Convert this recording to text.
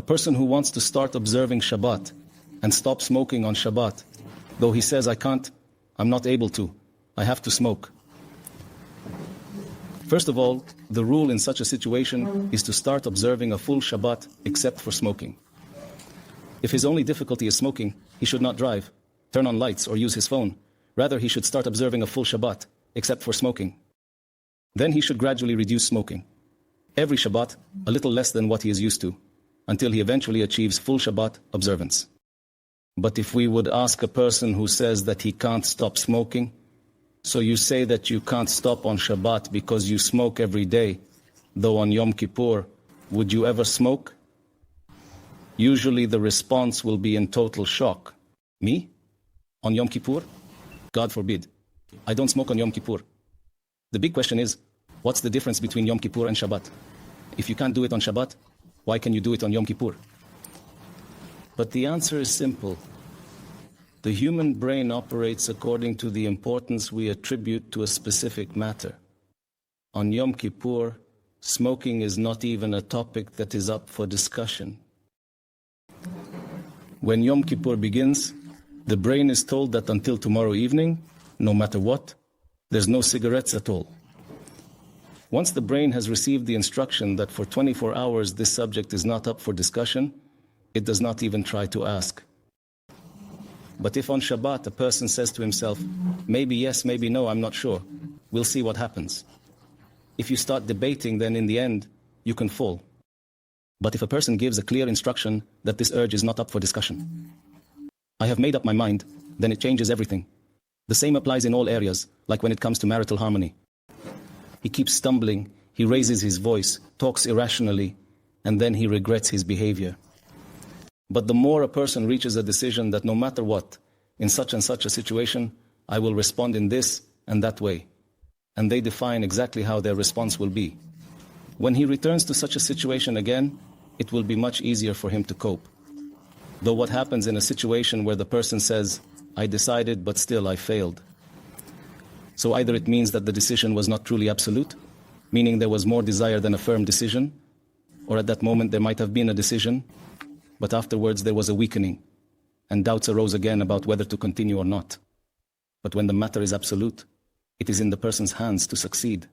A person who wants to start observing Shabbat and stop smoking on Shabbat, though he says, I can't, I'm not able to, I have to smoke. First of all, the rule in such a situation is to start observing a full Shabbat except for smoking. If his only difficulty is smoking, he should not drive, turn on lights or use his phone. Rather, he should start observing a full Shabbat except for smoking. Then he should gradually reduce smoking. Every Shabbat, a little less than what he is used to, until he eventually achieves full Shabbat observance. But if we would ask a person who says that he can't stop smoking, so you say that you can't stop on Shabbat because you smoke every day, though on Yom Kippur, would you ever smoke? Usually the response will be in total shock. Me? On Yom Kippur? God forbid. I don't smoke on Yom Kippur. The big question is, what's the difference between Yom Kippur and Shabbat? If you can't do it on Shabbat, why can you do it on Yom Kippur? But the answer is simple. The human brain operates according to the importance we attribute to a specific matter. On Yom Kippur, smoking is not even a topic that is up for discussion. When Yom Kippur begins, the brain is told that until tomorrow evening, no matter what, there's no cigarettes at all. Once the brain has received the instruction that for 24 hours this subject is not up for discussion, it does not even try to ask. But if on Shabbat a person says to himself, maybe yes, maybe no, I'm not sure, we'll see what happens. If you start debating, then in the end, you can fall. But if a person gives a clear instruction that this urge is not up for discussion, I have made up my mind, then it changes everything. The same applies in all areas, like when it comes to marital harmony. He keeps stumbling, he raises his voice, talks irrationally, and then he regrets his behavior. But the more a person reaches a decision that no matter what, in such and such a situation, I will respond in this and that way, and they define exactly how their response will be. When he returns to such a situation again, it will be much easier for him to cope. Though what happens in a situation where the person says, I decided, but still I failed. So either it means that the decision was not truly absolute, meaning there was more desire than a firm decision, or at that moment there might have been a decision, but afterwards there was a weakening, and doubts arose again about whether to continue or not. But when the matter is absolute, it is in the person's hands to succeed.